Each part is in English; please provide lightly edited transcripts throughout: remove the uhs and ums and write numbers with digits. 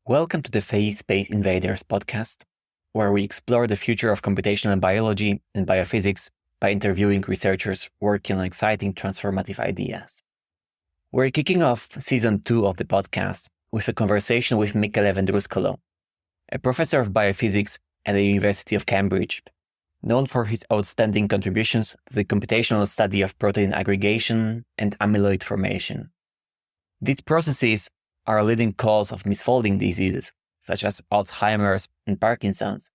Welcome to the Phase Space Invaders podcast, where we explore the future of computational biology and biophysics by interviewing researchers working on exciting transformative ideas. We're kicking off season 2 of the podcast with a conversation with Michele Vendruscolo, a professor of biophysics at the University of Cambridge, known for his outstanding contributions to the computational study of protein aggregation and amyloid formation. These processes are a leading cause of misfolding diseases, such as Alzheimer's and Parkinson's.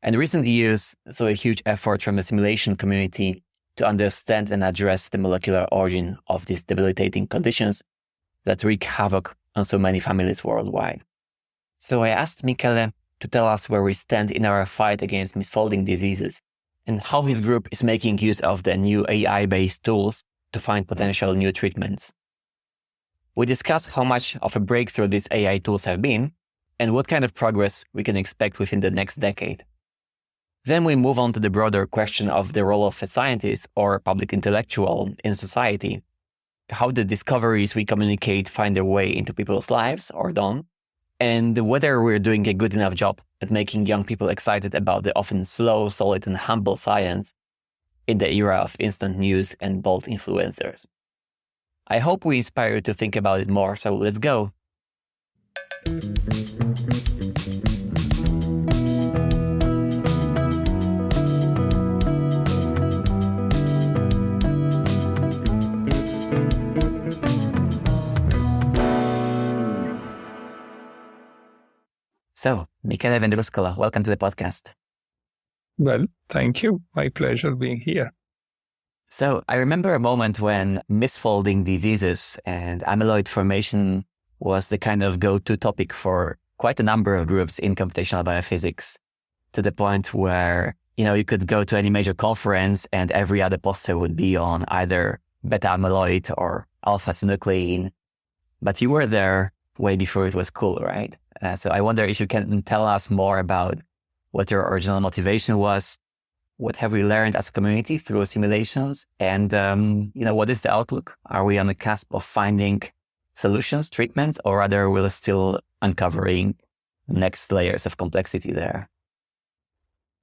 And recent years saw a huge effort from the simulation community to understand and address the molecular origin of these debilitating conditions that wreak havoc on so many families worldwide. So I asked Michele to tell us where we stand in our fight against misfolding diseases and how his group is making use of the new AI-based tools to find potential new treatments. We discuss how much of a breakthrough these AI tools have been and what kind of progress we can expect within the next decade. Then we move on to the broader question of the role of a scientist or public intellectual in society, how the discoveries we communicate find their way into people's lives or don't, and whether we're doing a good enough job at making young people excited about the often slow, solid, and humble science in the era of instant news and bold influencers. I hope we inspire you to think about it more, so let's go. So, Michele Vendruscolo, welcome to the podcast. Well, thank you. My pleasure being here. So I remember a moment when misfolding diseases and amyloid formation was the kind of go-to topic for quite a number of groups in computational biophysics, to the point where, you could go to any major conference and every other poster would be on either beta amyloid or alpha-synuclein. But you were there way before it was cool, right? So I wonder if you can tell us more about what your original motivation was. What have we learned as a community through simulations? And, what is the outlook? Are we on the cusp of finding solutions, treatments, or rather we're still uncovering next layers of complexity there?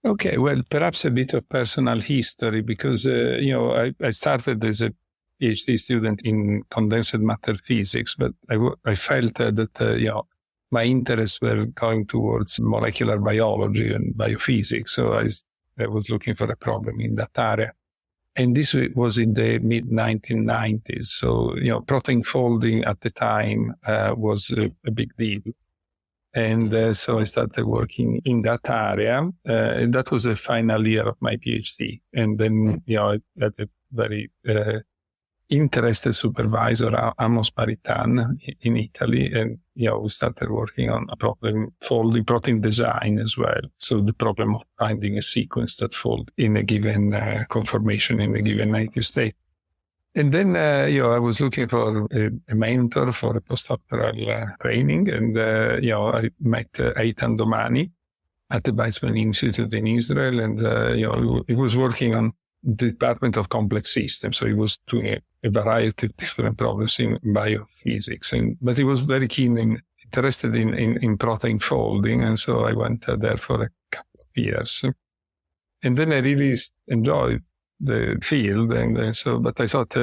Okay, well, perhaps a bit of personal history because, I started as a PhD student in condensed matter physics, but I felt that, my interests were going towards molecular biology and biophysics. So I was looking for a problem in that area. And this was in the mid-1990s. So, protein folding at the time was a big deal. And so I started working in that area. And that was the final year of my PhD. And then, I had a very interested supervisor, Amos Maritan, in Italy. And, we started working on a problem folding protein design as well. So the problem of finding a sequence that folds in a given conformation in a given native state. And then, I was looking for a mentor for a postdoctoral training. And, I met Eitan Domani at the Weizmann Institute in Israel. And, he was working on the Department of Complex Systems. So he was doing a variety of different problems in biophysics. But he was very keen and interested in protein folding. And so I went there for a couple of years. And then I really enjoyed the field. And so, but I thought,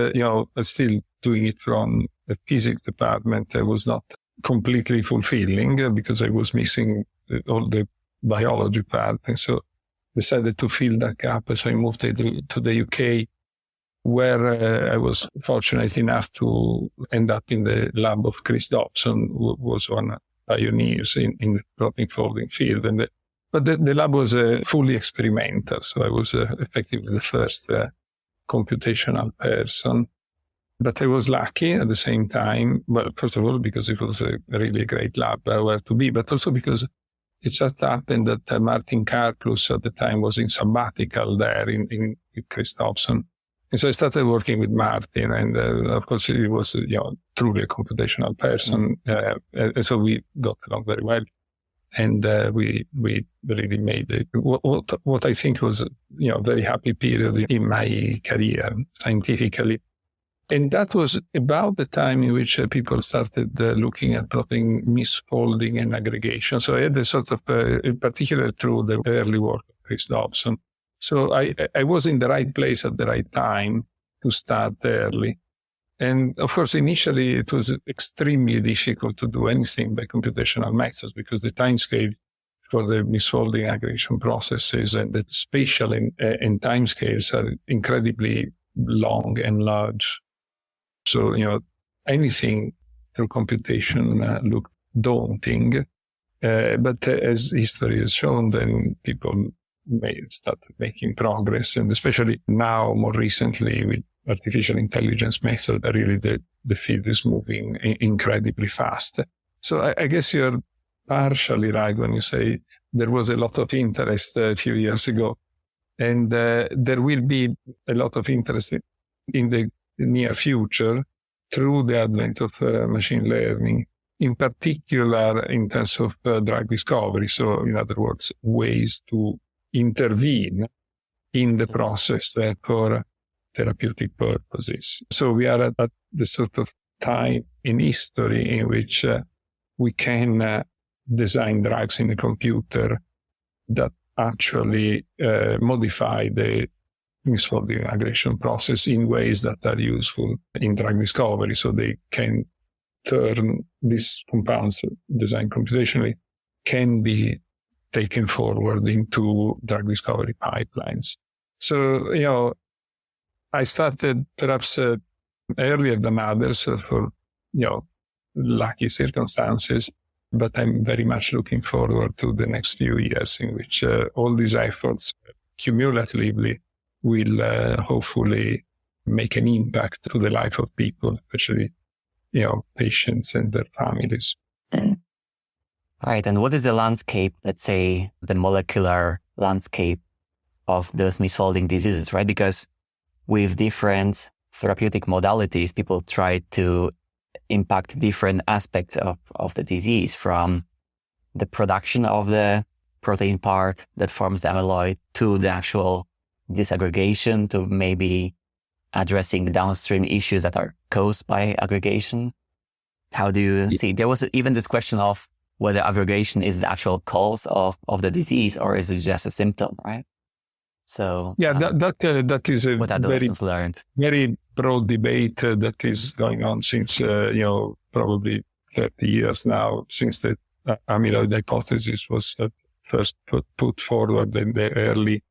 still doing it from the physics department was not completely fulfilling because I was missing all the biology part. And so decided to fill that gap. So I moved to the UK, where I was fortunate enough to end up in the lab of Chris Dobson, who was one of the pioneers in the protein folding field. But the lab was fully experimental. So I was effectively the first computational person. But I was lucky at the same time. Well, first of all, because it was a really great lab where to be, but also because it just happened that Martin Karplus at the time was in sabbatical there in Chris Dobson. And so I started working with Martin, and of course he was truly a computational person. And so we got along very well. And we really made what I think was a very happy period in my career scientifically. And that was about the time in which people started looking at protein misfolding and aggregation. So I had a sort of, in particular through the early work of Chris Dobson. So I was in the right place at the right time to start early. And of course, initially it was extremely difficult to do anything by computational methods because the timescale for the misfolding aggregation processes and the spatial and timescales are incredibly long and large. So, anything through computation looked daunting. But as history has shown, then people may start making progress. And especially now, more recently, with artificial intelligence methods, really the field is moving incredibly fast. So I guess you're partially right when you say there was a lot of interest a few years ago. And there will be a lot of interest in the near future through the advent of machine learning, in particular in terms of drug discovery. So, in other words, ways to intervene in the process for therapeutic purposes. So we are at the sort of time in history in which we can design drugs in a computer that actually modify the misfolding aggregation process in ways that are useful in drug discovery. So they can turn these compounds designed computationally can be taken forward into drug discovery pipelines. So, I started perhaps earlier than others for, lucky circumstances, but I'm very much looking forward to the next few years in which all these efforts cumulatively will hopefully make an impact to the life of people, especially, patients and their families. Right. And what is the landscape, let's say the molecular landscape of those misfolding diseases, right? Because with different therapeutic modalities, people try to impact different aspects of the disease, from the production of the protein part that forms the amyloid to the actual disaggregation, to maybe addressing the downstream issues that are caused by aggregation. How do you see? There was even this question of whether aggregation is the actual cause of the disease or is it just a symptom, right? So that is a what are the lessons learned? Very broad debate that is going on since probably 30 years now, since the amyloid hypothesis was first put forward in the early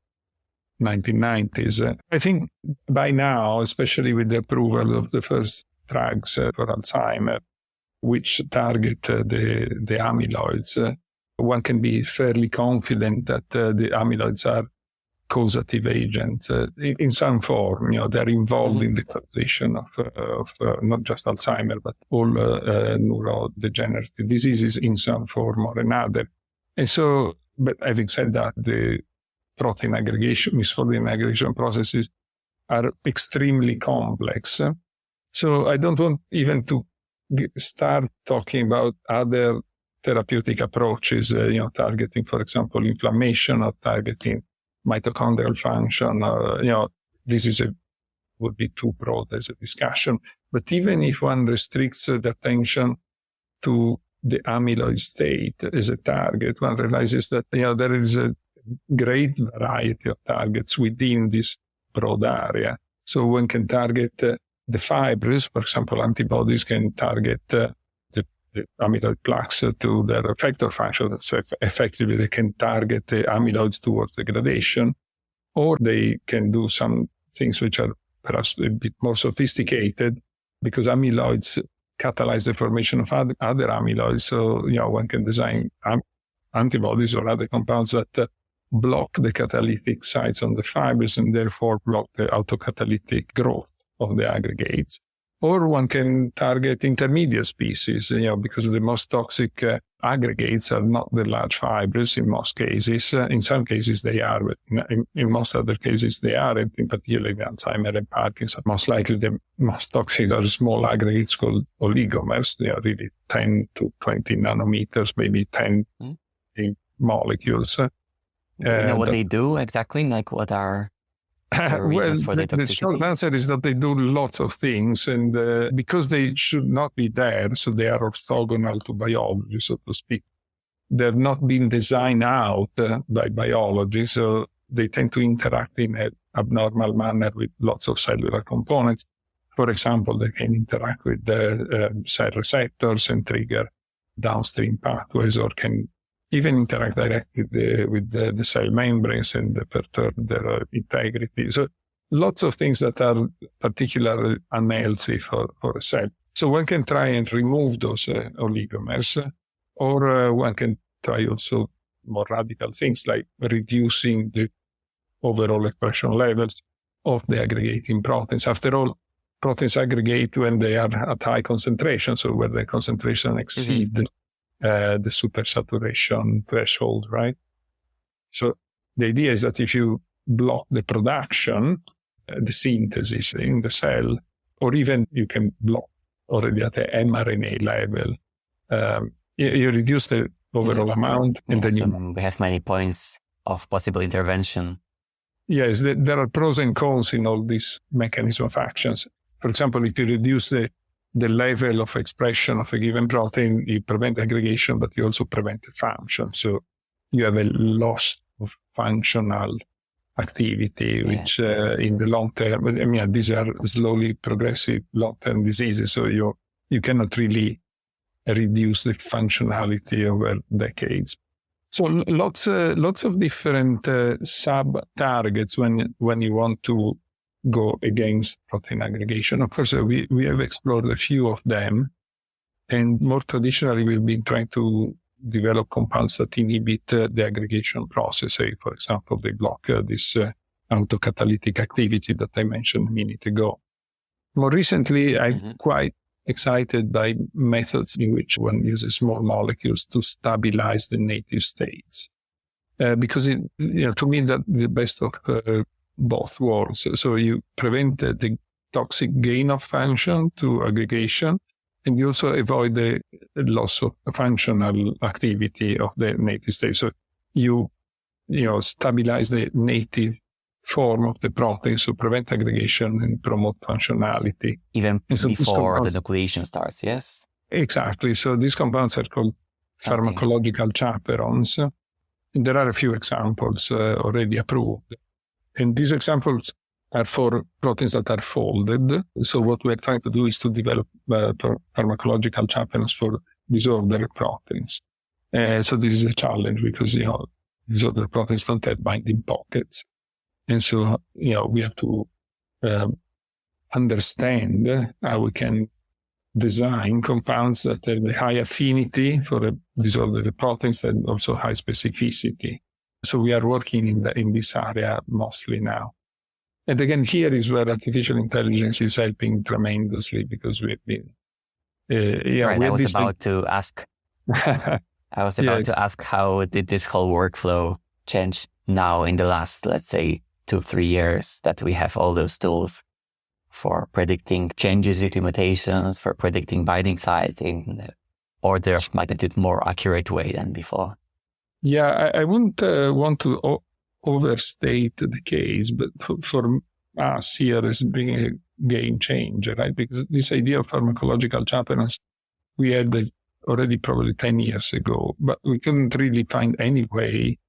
1990s. I think by now, especially with the approval of the first drugs for Alzheimer, which target the amyloids, one can be fairly confident that the amyloids are causative agents in some form. They're involved in the causation of not just Alzheimer, but all neurodegenerative diseases in some form or another. And so, but having said that, the protein aggregation, misfolding aggregation processes are extremely complex. So I don't want even to start talking about other therapeutic approaches, targeting, for example, inflammation or targeting mitochondrial function. This would be too broad as a discussion. But even if one restricts the attention to the amyloid state as a target, one realizes that there is a great variety of targets within this broad area. So one can target the fibers. For example, antibodies can target the amyloid plaques to their effector function. So effectively, they can target the amyloids towards degradation, or they can do some things which are perhaps a bit more sophisticated, because amyloids catalyze the formation of other amyloids. So, one can design antibodies or other compounds that block the catalytic sites on the fibers and therefore block the autocatalytic growth of the aggregates. Or one can target intermediate species, because the most toxic aggregates are not the large fibers in most cases. In some cases they are, but in most other cases they aren't, in particular in Alzheimer and Parkinson. Most likely the most toxic are small aggregates called oligomers. They are really 10 to 20 nanometers, maybe 10 molecules. Do you know what they do exactly? Like what are Well, for the the short toxicity? answer is that they do lots of things, and because they should not be there, so they are orthogonal to biology, so to speak. They've not been designed out by biology, so they tend to interact in an abnormal manner with lots of cellular components. For example, they can interact with the cell receptors and trigger downstream pathways, or can even interact directly with the cell membranes and perturb their integrity. So lots of things that are particularly unhealthy for a cell. So one can try and remove those oligomers, or one can try also more radical things like reducing the overall expression levels of the aggregating proteins. After all, proteins aggregate when they are at high concentration, so where the concentration exceed the supersaturation threshold, right? So the idea is that if you block the production, the synthesis in the cell, or even you can block already at the mRNA level, you reduce the overall amount, and then we have many points of possible intervention. Yes, there are pros and cons in all these mechanism of actions. For example, if you reduce the level of expression of a given protein, you prevent aggregation, but you also prevent the function. So you have a loss of functional activity, which in the long term, I mean, these are slowly progressive long-term diseases. So you cannot really reduce the functionality over decades. So lots of different sub-targets when you want to go against protein aggregation. Of course, we have explored a few of them, and more traditionally, we've been trying to develop compounds that inhibit the aggregation process. Say, for example, they block this autocatalytic activity that I mentioned a minute ago. More recently, I'm quite excited by methods in which one uses small molecules to stabilize the native states, because to me that the best of both worlds. So you prevent the toxic gain of function to aggregation, and you also avoid the loss of functional activity of the native state. So you stabilize the native form of the protein, so prevent aggregation and promote functionality. Even before the nucleation starts, yes? Exactly. So these compounds are called pharmacological chaperones. And there are a few examples already approved. And these examples are for proteins that are folded. So what we're trying to do is to develop pharmacological chaperones for disordered proteins. So this is a challenge because, disordered proteins don't have binding pockets. And so, we have to understand how we can design compounds that have a high affinity for the disordered proteins and also high specificity. So we are working in this area mostly now. And again, here is where artificial intelligence is helping tremendously, because we've been... I was about to ask, to ask how did this whole workflow change now in the last, let's say, 2-3 years that we have all those tools for predicting changes due to mutations, for predicting binding sites in the order of magnitude more accurate way than before. Yeah, I wouldn't want to overstate the case, but for us here is being a game changer, right? Because this idea of pharmacological chaperones, we had already probably 10 years ago, but we couldn't really find any way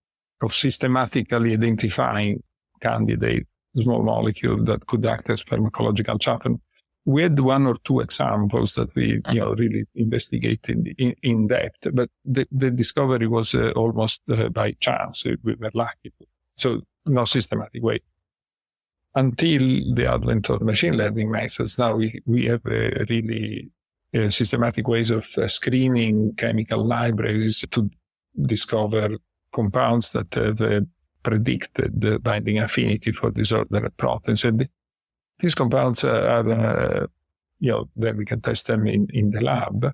of systematically identifying candidate small molecule that could act as pharmacological chaperone. We had 1 or 2 examples that we really investigated in depth, but the discovery was almost by chance. We were lucky. So no systematic way. Until the advent of machine learning methods, now we have really systematic ways of screening chemical libraries to discover compounds that have predicted the binding affinity for disordered proteins. And these compounds are, then we can test them in the lab.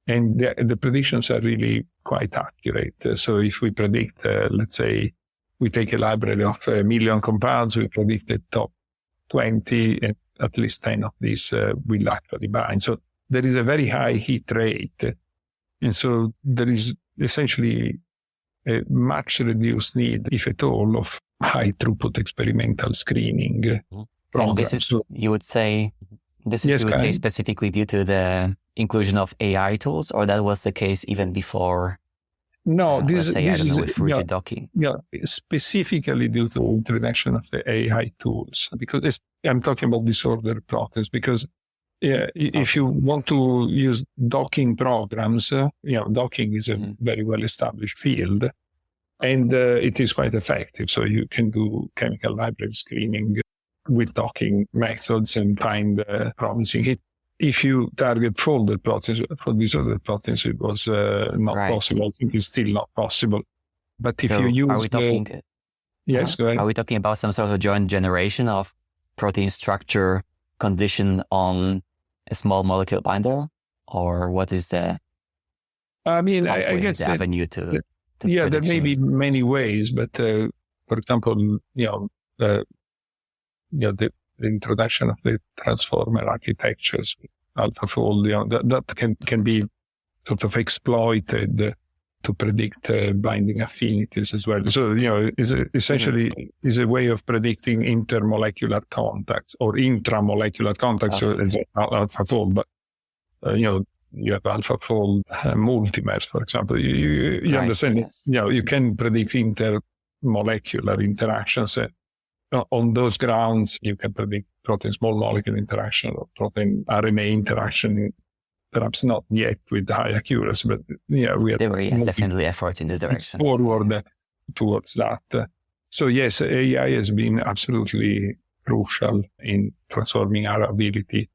And the predictions are really quite accurate. So if we predict, let's say, we take a library of 1 million compounds, we predict the top 20, and at least 10 of these will actually bind. So there is a very high hit rate. And so there is essentially a much reduced need, if at all, of high throughput experimental screening And this is, you would say, specifically due to the inclusion of AI tools, or that was the case even before? No, this is with rigid docking. Yeah, specifically due to the introduction of the AI tools, because I'm talking about disordered proteins, because if you want to use docking programs, docking is a very well-established field, and it is quite effective. So you can do chemical library screening with docking methods and find promising hit. If you target folded proteins, for disordered proteins, it was not possible. I think it's still not possible. But if you use... Are we talking... Yes, go ahead. Are we talking about some sort of joint generation of protein structure conditioned on a small molecule binder? Or what is the... I guess... the avenue to there may be many ways, but for example, the introduction of the transformer architectures, AlphaFold, that can be sort of exploited to predict binding affinities as well. So, essentially is a way of predicting intermolecular contacts or intramolecular contacts, so AlphaFold. But, you have AlphaFold multimers, for example. You understand, yes. You can predict intermolecular interactions. On those grounds, you can predict protein small molecule interaction or protein RNA interaction, perhaps not yet with high accuracy, but there were definitely efforts in the direction. Forward towards that. So yes, AI has been absolutely crucial in transforming our ability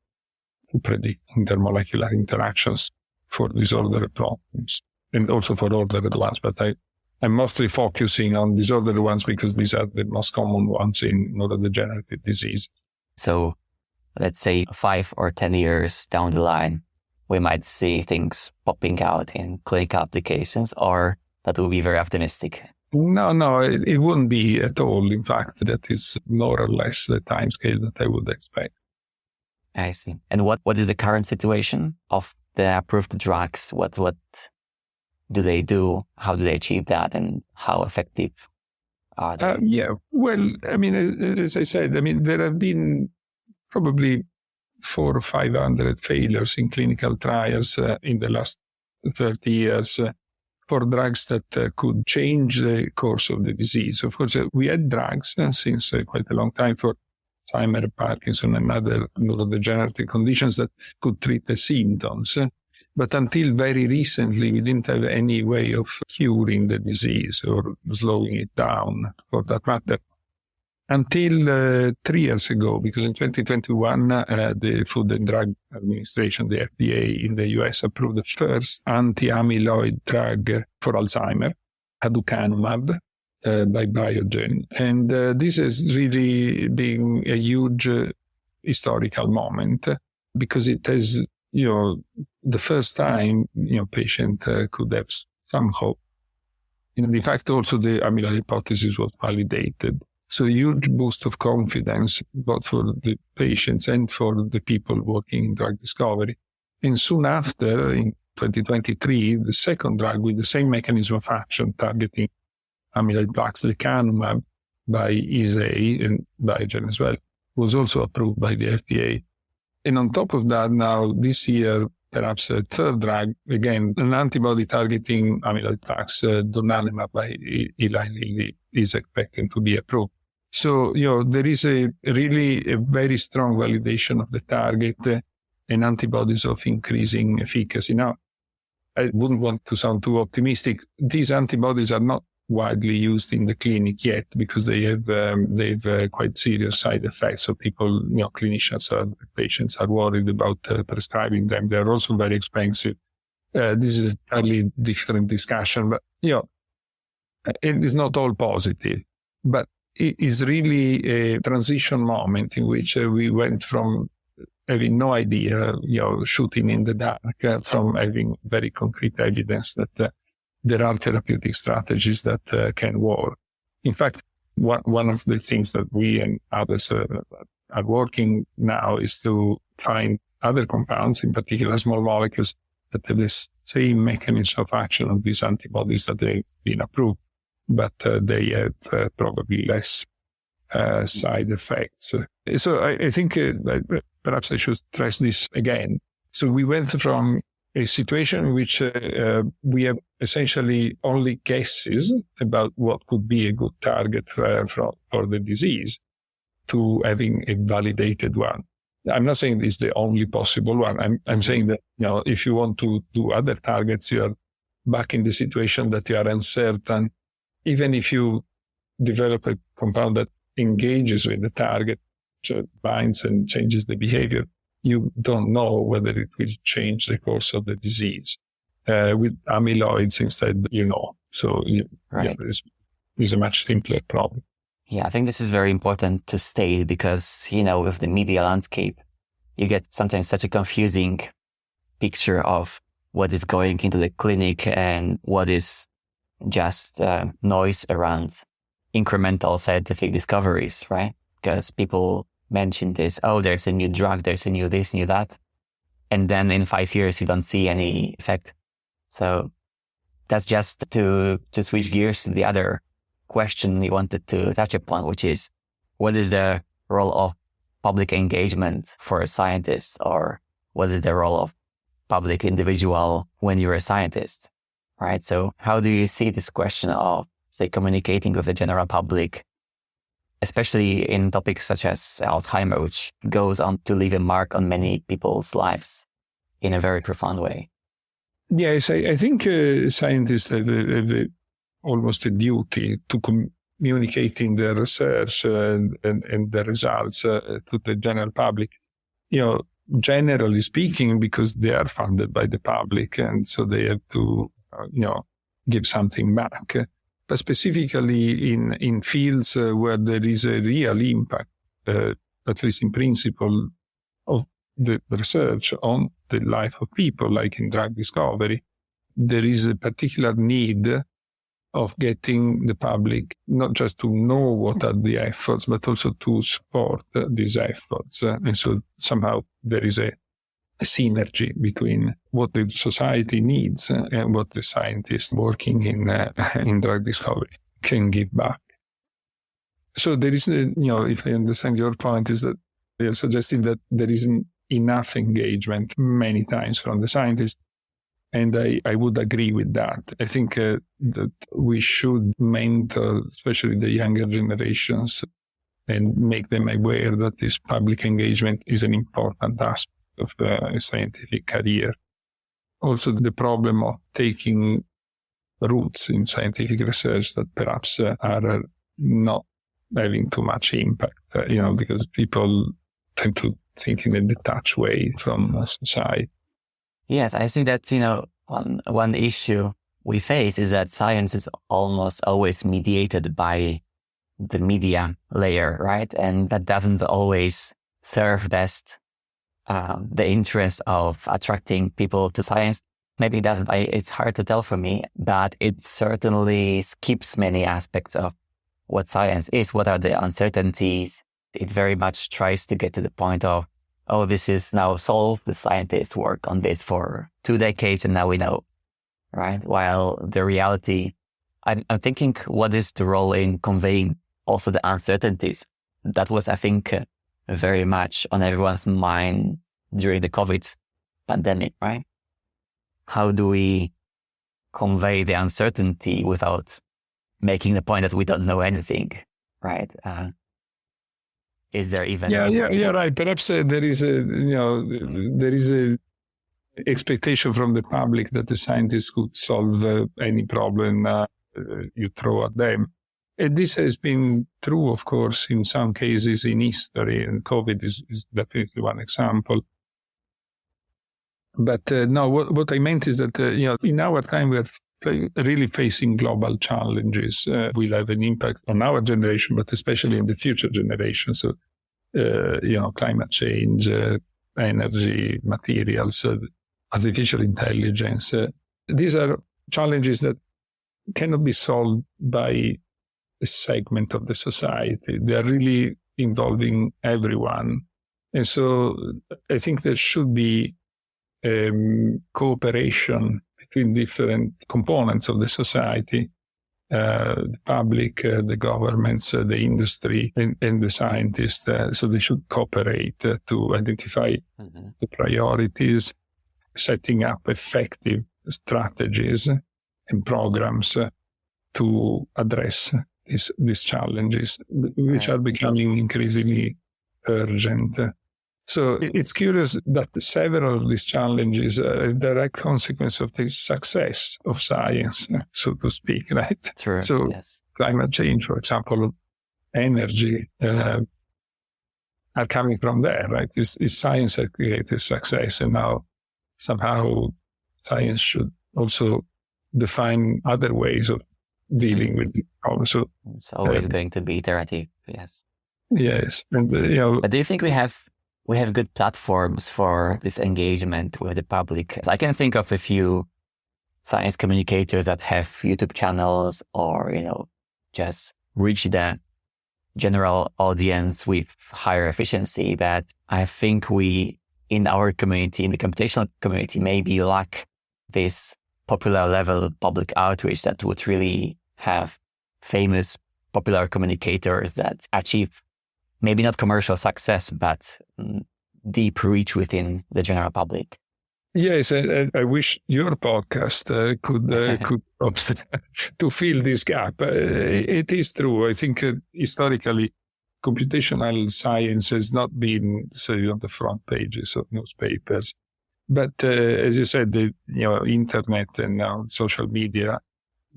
to predict intermolecular interactions for disordered proteins and also for ordered ones. But I'm mostly focusing on disordered ones because these are the most common ones in neurodegenerative disease. So let's say 5 or 10 years down the line, we might see things popping out in clinical applications, or that will be very optimistic? No, it wouldn't be at all. In fact, that is more or less the timescale that I would expect. I see. And what is the current situation of the approved drugs? What do they do? How do they achieve that? And how effective are they? Well, as I said, there have been probably 400 or 500 failures in clinical trials in the last 30 years for drugs that could change the course of the disease. Of course, we had drugs since quite a long time for Alzheimer, Parkinson, and other neurodegenerative conditions that could treat the symptoms. But until very recently, we didn't have any way of curing the disease or slowing it down, for that matter. Until 3 years ago, because in 2021, the Food and Drug Administration, the FDA in the US, approved the first anti-amyloid drug for Alzheimer, aducanumab, by Biogen. And this has really been a huge historical moment because it has, the first time, patient could have some hope. In fact, also the amyloid hypothesis was validated. So a huge boost of confidence, both for the patients and for the people working in drug discovery. And soon after, in 2023, the second drug with the same mechanism of action targeting amyloid plaques, lecanemab by Eisai and Biogen as well, was also approved by the FDA. And on top of that, now this year, perhaps a third drug, again, an antibody targeting amyloid plaques, donanemab by Eli Lilly, is expected to be approved. So, there is a very strong validation of the target and antibodies of increasing efficacy. Now, I wouldn't want to sound too optimistic. These antibodies are not widely used in the clinic yet because they have quite serious side effects. So people, patients are worried about prescribing them. They're also very expensive. This is a fairly different discussion, but it is not all positive. But it is really a transition moment in which we went from having no idea, shooting in the dark, from having very concrete evidence that there are therapeutic strategies that can work. In fact, one of the things that we and others are working now is to find other compounds, in particular small molecules, that have this same mechanism of action of these antibodies that they've been approved, but they have probably less side effects. So I think perhaps I should stress this again. So we went from a situation in which we have essentially only guesses about what could be a good target for the disease to having a validated one. I'm not saying this is the only possible one. I'm saying that, if you want to do other targets, you are back in the situation that you are uncertain. Even if you develop a compound that engages with the target, binds and changes the behavior, you don't know whether it will change the course of the disease. With amyloids instead, So it's a much simpler problem. Yeah, I think this is very important to state because, with the media landscape, you get sometimes such a confusing picture of what is going into the clinic and what is just noise around incremental scientific discoveries, right? Because people mention this, there's a new drug, there's a new this, new that. And then in 5 years, you don't see any effect. So that's just to switch gears to the other question we wanted to touch upon, which is what is the role of public engagement for a scientist, or what is the role of public individual when you're a scientist, right? So how do you see this question of, say, communicating with the general public, especially in topics such as Alzheimer, which goes on to leave a mark on many people's lives in a very profound way? Yes, I think scientists have almost a duty to communicating their research and the results to the general public. Generally speaking, because they are funded by the public, and so they have to, give something back. But specifically in fields where there is a real impact, at least in principle, of the research on the life of people, like in drug discovery, there is a particular need of getting the public not just to know what are the efforts, but also to support these efforts. And so somehow there is a synergy between what the society needs and what the scientists working in drug discovery can give back. So there is, if I understand your point, is that you're suggesting that there isn't enough engagement many times from the scientists. And I would agree with that. I think that we should mentor, especially the younger generations, and make them aware that this public engagement is an important aspect of the scientific career. Also, the problem of taking roots in scientific research that perhaps are not having too much impact, because people tend to think in a detached way from society. Yes, I think that, one issue we face is that science is almost always mediated by the media layer, right? And that doesn't always serve best the interest of attracting people to science. Maybe it doesn't, it's hard to tell for me, but it certainly skips many aspects of what science is. What are the uncertainties? It very much tries to get to the point of, this is now solved. The scientists work on this for 2 decades and now we know, right? While the reality, I'm thinking, what is the role in conveying also the uncertainties? That was, I think, very much on everyone's mind during the COVID pandemic, right? How do we convey the uncertainty without making the point that we don't know anything, right? Is there even? Yeah, right. Perhaps there is a expectation from the public that the scientists could solve any problem you throw at them. And this has been true, of course, in some cases in history, and COVID is definitely one example. But no, what I meant is that, in our time, we are really facing global challenges. Will have an impact on our generation, but especially in the future generations. So, climate change, energy, materials, artificial intelligence. These are challenges that cannot be solved by a segment of the society. They are really involving everyone. And so I think there should be cooperation between different components of the society, the public, the governments, the industry, and the scientists. So they should cooperate to identify the priorities, setting up effective strategies and programs to address these challenges, which are becoming increasingly urgent. So it's curious that several of these challenges are a direct consequence of the success of science, so to speak, right? True. So yes. Climate change, for example, energy are coming from there, right? It's science that created success, and now somehow science should also define other ways of dealing with it. Also, it's always going to be iterative. Yes. Yes, and But do you think we have good platforms for this engagement with the public? I can think of a few science communicators that have YouTube channels, or just reach the general audience with higher efficiency. But I think we, in our community, in the computational community, maybe lack this popular level public outreach that would really have famous popular communicators that achieve maybe not commercial success, but deep reach within the general public. Yes, I wish your podcast could to fill this gap. It is true. I think historically, computational science has not been, say, on the front pages of newspapers. But as you said, the internet and now social media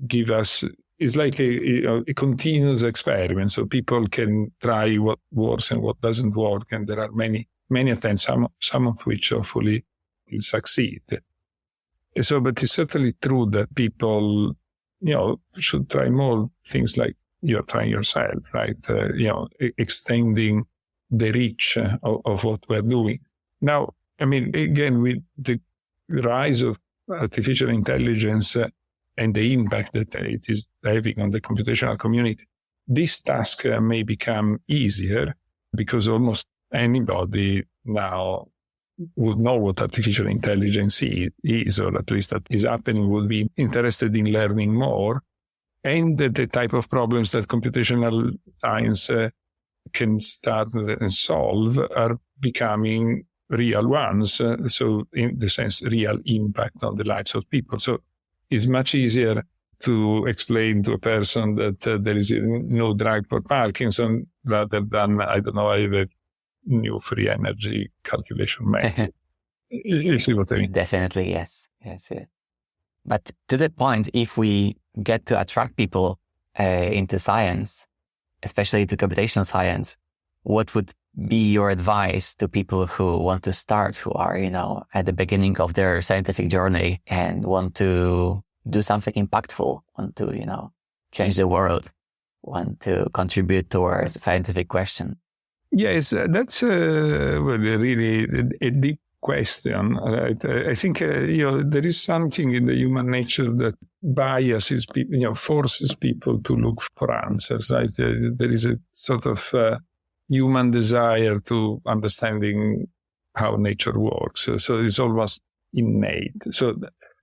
give us. It's like a continuous experiment, so people can try what works and what doesn't work, and there are many attempts, some of which hopefully will succeed. So, but it's certainly true that people, should try more things like you're trying yourself, right? Extending the reach of what we're doing. Now, I mean, again, with the rise of artificial intelligence and the impact that it is having on the computational community, this task may become easier because almost anybody now would know what artificial intelligence is, or at least that is happening, would be interested in learning more. And the type of problems that computational science can start and solve are becoming real ones. So in the sense, real impact on the lives of people. So it's much easier to explain to a person that there is no drug for Parkinson rather than, I have a new free energy calculation method. You see what I mean? Definitely, yes. But to that point, if we get to attract people into science, especially to computational science, what would be your advice to people who want to start, who are, at the beginning of their scientific journey and want to do something impactful, want to, change the world, want to contribute towards a scientific question? Yes, that's really a deep question. Right? I think, there is something in the human nature that biases people, forces people to look for answers. Right? There is a sort of human desire to understanding how nature works. So it's almost innate. So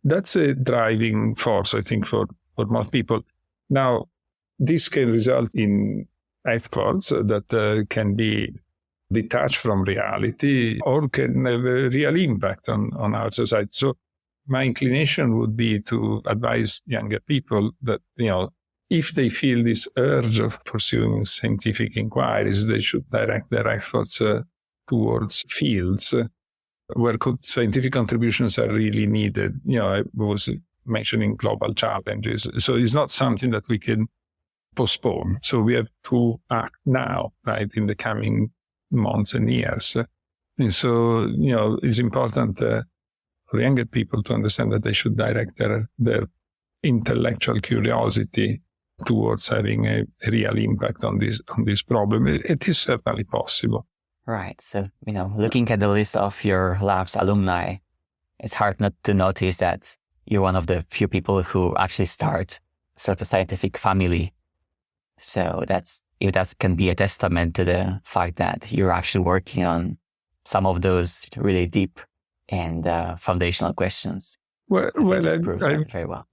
that's a driving force, I think, for most people. Now, this can result in efforts that can be detached from reality or can have a real impact on our society. So my inclination would be to advise younger people that, if they feel this urge of pursuing scientific inquiries, they should direct their efforts towards fields where scientific contributions are really needed. I was mentioning global challenges. So it's not something that we can postpone. So we have to act now, right, in the coming months and years. And so, it's important for younger people to understand that they should direct their intellectual curiosity towards having a real impact on this problem. It is certainly possible. Right. So, looking at the list of your lab's alumni, it's hard not to notice that you're one of the few people who actually start sort of scientific family. So if that can be a testament to the fact that you're actually working on some of those really deep and foundational questions. Well, proves that very well.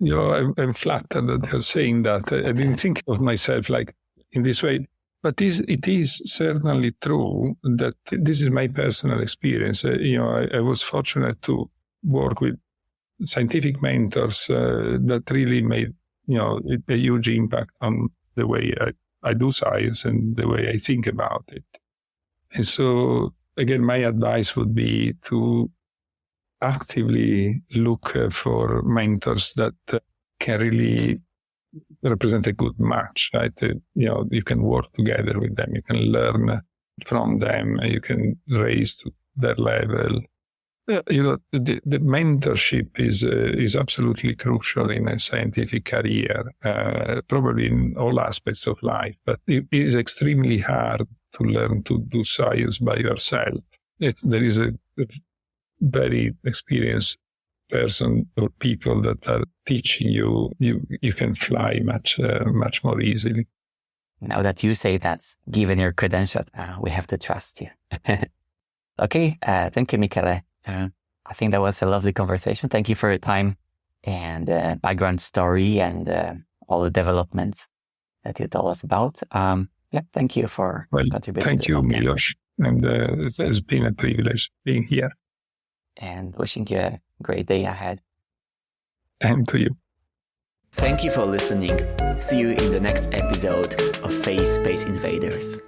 I'm flattered that you're saying that. I didn't think of myself like in this way, but it is certainly true that this is my personal experience. I was fortunate to work with scientific mentors that really made a huge impact on the way I do science and the way I think about it. And so, again, my advice would be to actively look for mentors that can really represent a good match, right? You can work together with them, you can learn from them, you can raise to their level. The mentorship is absolutely crucial in a scientific career, probably in all aspects of life, but it is extremely hard to learn to do science by yourself. There is a very experienced person or people that are teaching you can fly much more easily. Now that you say that, given your credentials, we have to trust you. Okay, thank you, Michele. I think that was a lovely conversation. Thank you for your time and background story and all the developments that you told us about. Thank you for contributing. Thank you, Milos. And it has been a privilege being here. And wishing you a great day ahead. And to you. Thank you for listening. See you in the next episode of Space Invaders.